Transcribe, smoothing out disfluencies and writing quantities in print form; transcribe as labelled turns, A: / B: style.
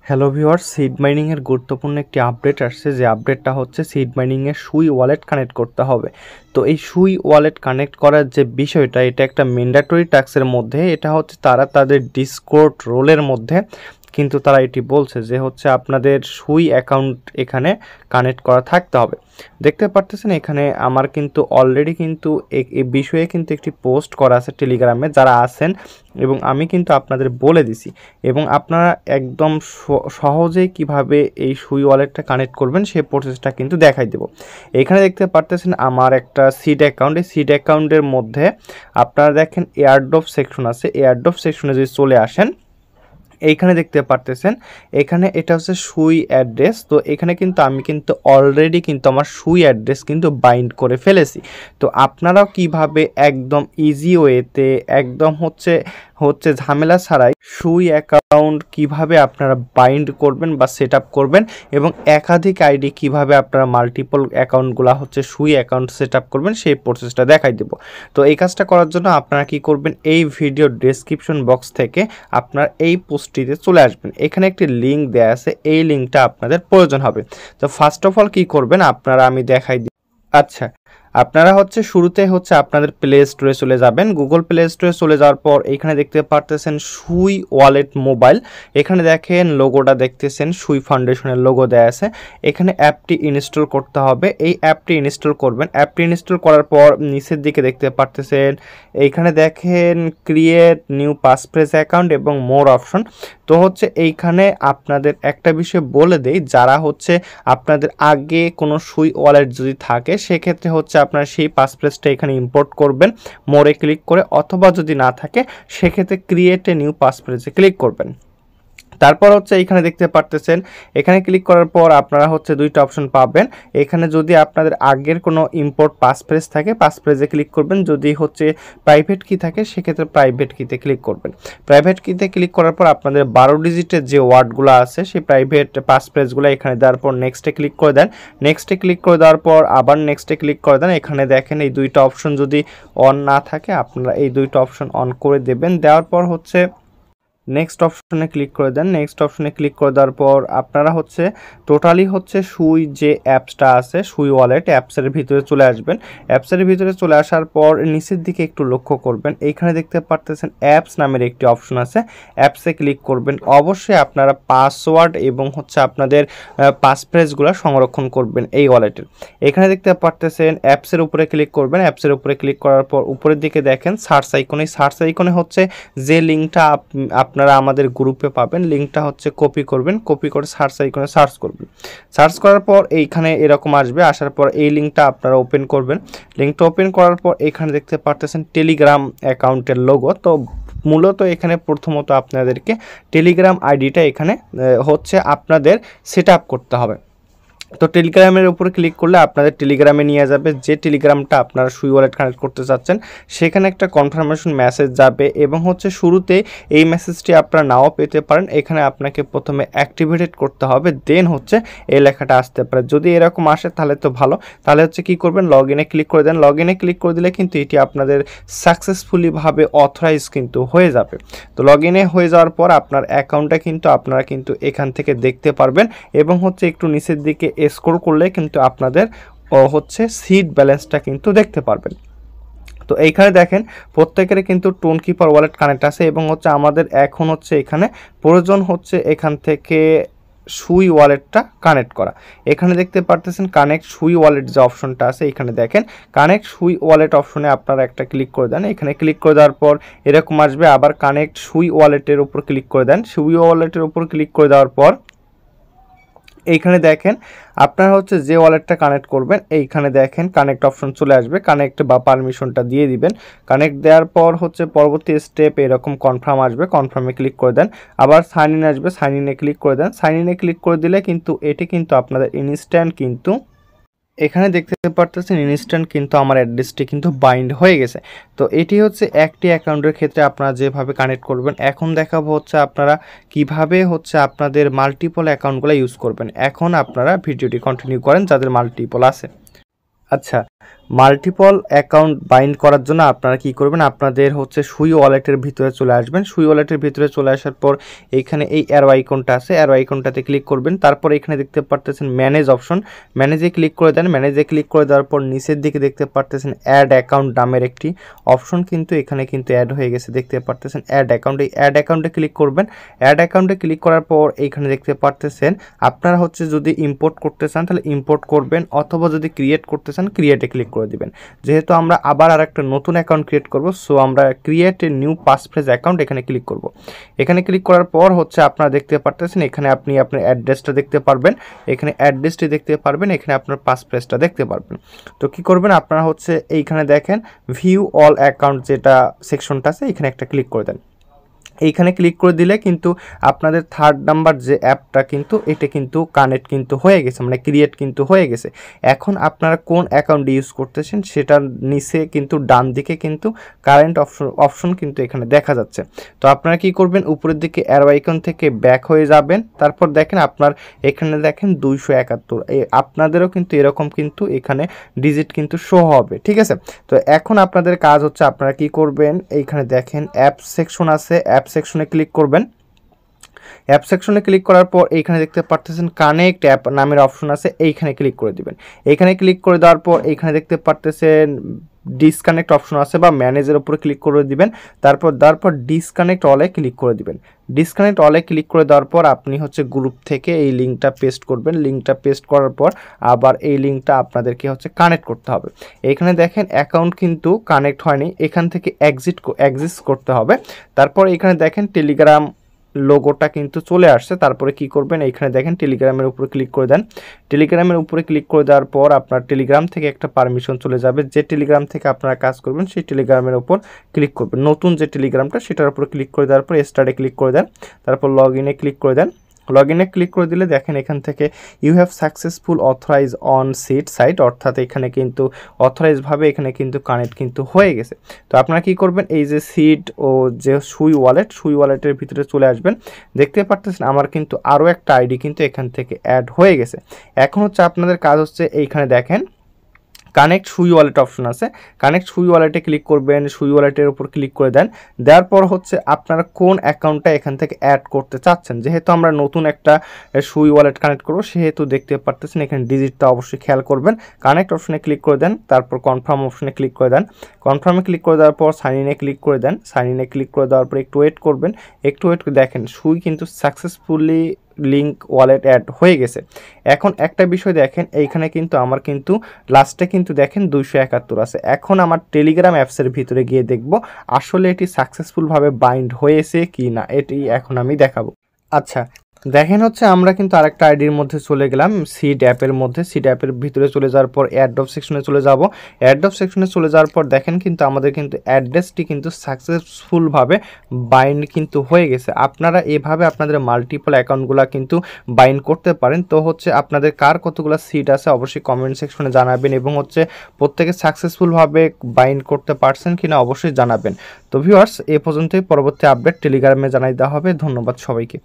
A: Hello viewers, seed mining এর গুরুত্বপূর্ণ একটি আপডেট আসছে। যে আপডেটটা হচ্ছে সিড মাইনিং এর সুই ওয়ালেট কানেক্ট করতে হবে। তো এই সুই ওয়ালেট কানেক্ট করার যে বিষয়টা, এটা একটা ম্যান্ডেটরি টাস্কের মধ্যে। এটা হচ্ছে তারা তাদের ডিসকর্ড রোলের মধ্যে কিন্তু তারা এটি বলছে যে হচ্ছে আপনাদের সুই অ্যাকাউন্ট এখানে কানেক্ট করা থাকতে হবে। দেখতে পারতেছেন এখানে আমার কিন্তু অলরেডি কিন্তু এই বিষয়ে কিন্তু একটি পোস্ট করা আছে টেলিগ্রামে যারা আছেন, এবং আমি কিন্তু আপনাদের বলে দিছি, এবং আপনারা একদম সহজেই কিভাবে এই সুই ওয়ালেটটা কানেক্ট করবেন সেই প্রসেসটা কিন্তু দেখাই দেব। এখানে দেখতে পারতেছেন আমার একটা সিড অ্যাকাউন্ট, এই সিড অ্যাকাউন্টের মধ্যে আপনারা দেখেন এয়ারড্রপ সেকশন আছে। এয়ারড্রপ সেকশনে যদি চলে আসেন, এইখানে দেখতে পারতেছেন এখানে এটা হচ্ছে সুই অ্যাড্রেস। তো এখানে কিন্তু আমি কিন্তু অলরেডি কিন্তু আমার সুই অ্যাড্রেস কিন্তু বাইন্ড করে ফেলেছি। তো আপনারাও কিভাবে একদম ইজি ওয়েতে একদম হচ্ছে ঝামেলা ছাড়াই সুই অ্যাকাউন্ট কিভাবে আপনারা বাইন্ড করবেন বা সেট আপ করবেন, এবং একাধিক আইডি কিভাবে আপনারা মাল্টিপল অ্যাকাউন্টগুলো হচ্ছে সুই অ্যাকাউন্ট সেট আপ করবেন সেই প্রসেসটা দেখাই দেব। তো এই কাজটা করার জন্য আপনারা কি করবেন, এই ভিডিও ডেসক্রিপশন বক্স থেকে আপনার এই পোস্টটিতে চলে আসবেন। এখানে একটি লিঙ্ক দেওয়া আছে, এই লিঙ্কটা আপনাদের প্রয়োজন হবে। তো ফার্স্ট অফ অল কি করবেন আপনারা, আমি দেখাই দিই। আচ্ছা, আপনারা হচ্ছে শুরুতে হচ্ছে আপনাদের প্লে স্টোরে চলে যাবেন। গুগল প্লে স্টোরে চলে যাওয়ার পর এখানে দেখতে পারতেছেন সুই ওয়ালেট মোবাইল। এখানে দেখেন লোগোটা দেখতেছেন, সুই ফাউন্ডেশনের লোগো দেওয়া আছে। এখানে অ্যাপটি ইনস্টল করতে হবে। এই অ্যাপটি ইনস্টল করবেন। অ্যাপটি ইনস্টল করার পর নিচের দিকে দেখতে পারতেছেন এইখানে দেখেন ক্রিয়েট নিউ পাসফ্রেজ অ্যাকাউন্ট এবং মোর অপশন। তো হচ্ছে এইখানে আপনাদের একটা বিষয় বলে দেই, যারা হচ্ছে আপনাদের আগে কোনো সুই ওয়ালেট যদি থাকে সেক্ষেত্রে হচ্ছে আপনারা সেই পাসফ্রেজটা এখানে ইম্পোর্ট করবেন মোরে ক্লিক করে, অথবা যদি না থাকে সেক্ষেত্রে ক্রিয়েট এ নিউ পাসফ্রেজে ক্লিক করবেন। তারপর হচ্ছে এখানে দেখতে পারতেছেন, এখানে ক্লিক করার পর আপনারা হচ্ছে দুইটা অপশন পাবেন। এখানে যদি আপনাদের আগের কোনো ইম্পোর্ট পাসফ্রেজ থাকে পাসফ্রেজে ক্লিক করবেন, যদি হচ্ছে প্রাইভেট কি থাকে সেক্ষেত্রে প্রাইভেট কিতে ক্লিক করবেন। প্রাইভেট কিতে ক্লিক করার পর আপনাদের 12 ডিজিটের যে ওয়ার্ডগুলো আছে সেই প্রাইভেট পাসফ্রেজগুলো এখানে দেওয়ার পর নেক্সটে ক্লিক করে দেন। নেক্সটে ক্লিক করে দেওয়ার পর আবার নেক্সটে ক্লিক করে দেন। এখানে দেখেন এই দুইটা অপশন যদি অন না থাকে আপনারা এই দুইটা অপশন অন করে দেবেন। দেওয়ার পর হচ্ছে নেক্সট অপশনে ক্লিক করে দেন। নেক্সট অপশনে ক্লিক করে দেওয়ার পর আপনারা হচ্ছে টোটালি হচ্ছে সুই যে অ্যাপসটা আছে সুই ওয়ালেট অ্যাপসের ভিতরে চলে আসবেন। অ্যাপসের ভিতরে চলে আসার পর নিচের দিকে একটু লক্ষ্য করবেন, এইখানে দেখতে পারতেছেন অ্যাপস নামের একটি অপশন আছে। অ্যাপসে ক্লিক করবেন। অবশ্যই আপনারা পাসওয়ার্ড এবং হচ্ছে আপনাদের পাসফ্রেজগুলো সংরক্ষণ করবেন এই ওয়ালেটের। এখানে দেখতে পারতেছেন অ্যাপসের উপরে ক্লিক করবেন। অ্যাপসের উপরে ক্লিক করার পর উপরের দিকে দেখেন সার্চ আইকন। এই সার্চ আইকনে হচ্ছে যে লিঙ্কটা আপনারা আমাদের গ্রুপে পাবেন, লিঙ্কটা হচ্ছে কপি করবেন। কপি করে সার্চ আইকনে সার্চ করবেন। সার্চ করার পর এইখানে এরকম আসবে। আসার পর এই লিঙ্কটা আপনারা ওপেন করবেন। লিঙ্কটা ওপেন করার পর এখানে দেখতে পারতেছেন টেলিগ্রাম অ্যাকাউন্টের লোগো। তো মূলত এখানে প্রথমত আপনাদেরকে টেলিগ্রাম আইডিটা এখানে হচ্ছে আপনাদের সেট আপ করতে হবে। তো টেলিগ্রামের উপর ক্লিক করলে আপনাদের টেলিগ্রামে নিয়ে যাবে, যে টেলিগ্রামটা আপনারা সুই ওয়ালেট কানেক্ট করতে চাচ্ছেন সেখানে একটা কনফার্মেশন মেসেজ যাবে, এবং হচ্ছে শুরুতে এই মেসেজটি আপনারা নাও পেতে পারেন। এখানে আপনাকে প্রথমে অ্যাক্টিভেটেড করতে হবে, দেন হচ্ছে এই লেখাটা আসতে পারে। যদি এরকম আসে তাহলে তো ভালো। তাহলে হচ্ছে কি করবেন, লগ ইনে ক্লিক করে দেন। লগ ইনে ক্লিক করে দিলে কিন্তু এটি আপনাদের সাকসেসফুলিভাবে অথরাইজ কিন্তু হয়ে যাবে। তো লগ ইনে হয়ে যাওয়ার পর আপনার অ্যাকাউন্টটা কিন্তু আপনারা কিন্তু এখান থেকে দেখতে পারবেন, এবং হচ্ছে একটু নিচের দিকে স্ক্রল করলে কিন্তু আপনাদের হচ্ছে সিড ব্যালেন্সটা কিন্তু দেখতে পারবেন। তো এইখানে দেখেন প্রত্যেকের কিন্তু টোন কিপার ওয়ালেট কানেক্ট আছে, এবং হচ্ছে আমাদের এখন হচ্ছে এখানে প্রয়োজন হচ্ছে এখান থেকে সুই ওয়ালেটটা কানেক্ট করা। এখানে দেখতে পারতেছেন কানেক্ট সুই ওয়ালেট যে অপশনটা আছে, এখানে দেখেন কানেক্ট সুই ওয়ালেট অপশনে আপনারা একটা ক্লিক করে দেন। এখানে ক্লিক করে দেওয়ার পর এরকম আসবে, আবার কানেক্ট সুই ওয়ালেটের উপর ক্লিক করে দেন। সুই ওয়ালেটের উপর ক্লিক করে দেওয়ার পর এইখানে দেখেন আপনারা হচ্ছে যে ওয়ালেটটা কানেক্ট করবেন এইখানে দেখেন কানেক্ট অপশন চলে আসবে। কানেক্ট বা পারমিশনটা দিয়ে দিবেন। কানেক্ট দেওয়ার পর হচ্ছে পরবর্তী স্টেপ এরকম কনফার্ম আসবে, কনফার্মে ক্লিক করে দেন। আবার সাইন ইন আসবে, সাইন ইনে ক্লিক করে দেন। সাইন ইনে ক্লিক করে দিলে কিন্তু এটি কিন্তু আপনাদের ইনস্ট্যান্ট কিন্তু এখানে দেখতে পারতেছেন ইনস্ট্যান্ট কিন্তু আমার অ্যাড্রেসটি কিন্তু বাইন্ড হয়ে গেছে। তো এটি হচ্ছে একটি অ্যাকাউন্টের ক্ষেত্রে আপনারা যেভাবে কানেক্ট করবেন। এখন দেখাবো হচ্ছে আপনারা কিভাবে হচ্ছে আপনাদের মাল্টিপল অ্যাকাউন্টগুলো ইউজ করবেন। এখন আপনারা ভিডিওটি কন্টিনিউ করেন যাদের মাল্টিপল আছে। আচ্ছা, মাল্টিপল অ্যাকাউন্ট বাইন্ড করার জন্য আপনারা কি করবেন, আপনাদের হচ্ছে সুই ওয়ালেটের ভিতরে চলে আসবেন। সুই ওয়ালেটের ভিতরে চলে আসার পর এইখানে এই অ্যারো আইকনটা আছে, অ্যারো আইকনটাতে ক্লিক করবেন। তারপর এখানে দেখতে পারতেছেন ম্যানেজ অপশন, ম্যানেজে ক্লিক করে দেন। ম্যানেজে ক্লিক করে দেওয়ার পর নিচের দিকে দেখতে পারতেছেন অ্যাড অ্যাকাউন্ট নামের একটি অপশন কিন্তু এখানে কিন্তু অ্যাড হয়ে গেছে, দেখতে পারতেছেন অ্যাড অ্যাকাউন্ট। এই অ্যাড অ্যাকাউন্টে ক্লিক করবেন। অ্যাড অ্যাকাউন্টে ক্লিক করার পর এইখানে দেখতে পারতেছেন আপনারা হচ্ছে যদি ইম্পোর্ট করতে চান তাহলে ইম্পোর্ট করবেন, অথবা যদি ক্রিয়েট করতে চান ক্রিয়েটে ক্লিক করে দিবেন। যেহেতু আমরা আবার আর একটা নতুন অ্যাকাউন্ট ক্রিয়েট করব, সো আমরা create a new passphrase account এখানে ক্লিক করব। এখানে ক্লিক করার পর হচ্ছে আপনারা দেখতে পারতেছেন এখানে আপনি আপনার অ্যাড্রেসটা দেখতে পারবেন, এখানে অ্যাড্রেসটি দেখতে পারবেন, এখানে আপনার পাসফ্রেজটা দেখতে পারবেন। তো কি করবেন আপনারা হচ্ছে এইখানে দেখেন ভিউ অল অ্যাকাউন্ট যেটা সেকশনটা আছে এখানে একটা ক্লিক করে দেন। এইখানে ক্লিক করে দিলে কিন্তু আপনাদের থার্ড নাম্বার যে অ্যাপটা কিন্তু এটা কিন্তু কানেক্ট কিন্তু হয়ে গেছে, মানে ক্রিয়েট কিন্তু হয়ে গেছে। এখন আপনারা কোন অ্যাকাউন্ট ইউজ করতেছেন সেটার নিচে কিন্তু ডান দিকে কিন্তু কারেন্ট অপশন কিন্তু এখানে দেখা যাচ্ছে। তো আপনারা কি করবেন, উপরের দিকে অ্যারো আইকন থেকে ব্যাক হয়ে যাবেন। তারপর দেখেন আপনার এখানে দেখেন 271, আপনাদেরও কিন্তু এরকম কিন্তু এখানে ডিজিট কিন্তু শো হবে, ঠিক আছে। তো এখন আপনাদের কাজ হচ্ছে আপনারা কি করবেন, এইখানে দেখেন অ্যাপ সেকশন আছে, অ্যাপ সেকশনে ক্লিক করবেন। অ্যাপ সেকশনে ক্লিক করার পর এইখানে দেখতে পারতেছেন কানেক্ট অ্যাপ নামের অপশন আছে, এইখানে ক্লিক করে দিবেন। এইখানে ক্লিক করে দেওয়ার পর এইখানে দেখতে পারতেছেন ডিসকানেক্ট অপশন আছে বা ম্যানেজের উপরে ক্লিক করে দিবেন। তারপর ডিসকানেক্ট অলে ক্লিক করে দিবেন। ডিসকানেক্ট অলে ক্লিক করে দেওয়ার পর আপনি হচ্ছে গ্রুপ থেকে এই লিঙ্কটা পেস্ট করবেন। লিঙ্কটা পেস্ট করার পর আবার এই লিঙ্কটা আপনাদেরকে হচ্ছে কানেক্ট করতে হবে। এখানে দেখেন অ্যাকাউন্ট কিন্তু কানেক্ট হয়নি, এখান থেকে এক্সিট করতে হবে। তারপর এখানে দেখেন টেলিগ্রাম লোগোটা কিন্তু চলে আসছে। তারপরে কি করবেন, এইখানে দেখেন টেলিগ্রামের উপরে ক্লিক করে দেন। টেলিগ্রামের উপরে ক্লিক করে দেওয়ার পর আপনার টেলিগ্রাম থেকে একটা পারমিশন চলে যাবে, যে টেলিগ্রাম থেকে আপনারা কাজ করবেন সেই টেলিগ্রামের উপর ক্লিক করবেন। নতুন যে টেলিগ্রামটা সেটার উপর ক্লিক করে দেওয়ার পর স্টার্টে ক্লিক করে দেন। তারপর লগ ইনে ক্লিক করে দেন। লগ ইনে ক্লিক করে দিলে দেখেন এখান থেকে you have successful authorise on seat site, অর্থাৎ এখানে কিন্তু অথরাইজভাবে এখানে কিন্তু কানেক্ট কিন্তু হয়ে গেছে। তো আপনারা কি করবেন, এই যে সিট ও যে সুই ওয়ালেটের ভিতরে চলে আসবেন। দেখতে পারতেছেন আমার কিন্তু আরও একটা আইডি কিন্তু এখান থেকে অ্যাড হয়ে গেছে। এখন হচ্ছে আপনাদের কাজ হচ্ছে এইখানে দেখেন কানেক্ট সুই ওয়ালেট অপশন আছে, কানেক্ট সুই ওয়ালেটে ক্লিক করবেন। সুই ওয়ালেটের উপর ক্লিক করে দেন। দেওয়ার পর হচ্ছে আপনারা কোন অ্যাকাউন্টটা এখান থেকে অ্যাড করতে চাচ্ছেন। যেহেতু আমরা নতুন একটা সুই ওয়ালেট কানেক্ট করবো সেহেতু দেখতে পারতেছেন এখানে ডিজিটটা অবশ্যই খেয়াল করবেন। কানেক্ট অপশনে ক্লিক করে দেন, তারপর কনফার্ম অপশনে ক্লিক করে দেন। কনফার্মে ক্লিক করে দেওয়ার পর সাইন ইনে ক্লিক করে দেন। সাইন ইনে ক্লিক করে দেওয়ার পর একটু ওয়েট করবেন। একটু ওয়েট করে দেখেন সুই কিন্তু সাকসেসফুলি লিঙ্ক ওয়ালেট অ্যাড হয়ে গেছে। এখন একটা বিষয় দেখেন, এইখানে কিন্তু আমার কিন্তু লাস্টে কিন্তু দেখেন 271 আছে। এখন আমার টেলিগ্রাম অ্যাপসের ভিতরে গিয়ে দেখব আসলে এটি সাকসেসফুলভাবে বাইন্ড হয়েছে কি না, এটি এখন আমি দেখাবো। আচ্ছা দেখেন হচ্ছে আমরা কিন্তু আরেকটা আইডির মধ্যে চলে গেলাম, সিড অ্যাপের মধ্যে। সিড অ্যাপের ভিতরে চলে যাওয়ার পর অ্যাড্রপ সেকশনে চলে যাব। অ্যাড্রপ সেকশনে চলে যাওয়ার পর দেখেন কিন্তু আমাদের কিন্তু অ্যাড্রেসটি কিন্তু সাকসেসফুলভাবে বাইন্ড কিন্তু হয়ে গেছে। আপনারা এভাবে আপনাদের মাল্টিপল অ্যাকাউন্টগুলো কিন্তু বাইন্ড করতে পারেন। তো হচ্ছে আপনাদের কার কতগুলো সিট আছে অবশ্যই কমেন্ট সেকশনে জানাবেন, এবং হচ্ছে প্রত্যেকে সাকসেসফুলভাবে বাইন্ড করতে পারছেন কিনা অবশ্যই জানাবেন। তো ভিউয়ার্স এ পর্যন্তই, পরবর্তী আপডেট টেলিগ্রামে জানাই দেওয়া হবে। ধন্যবাদ সবাইকে।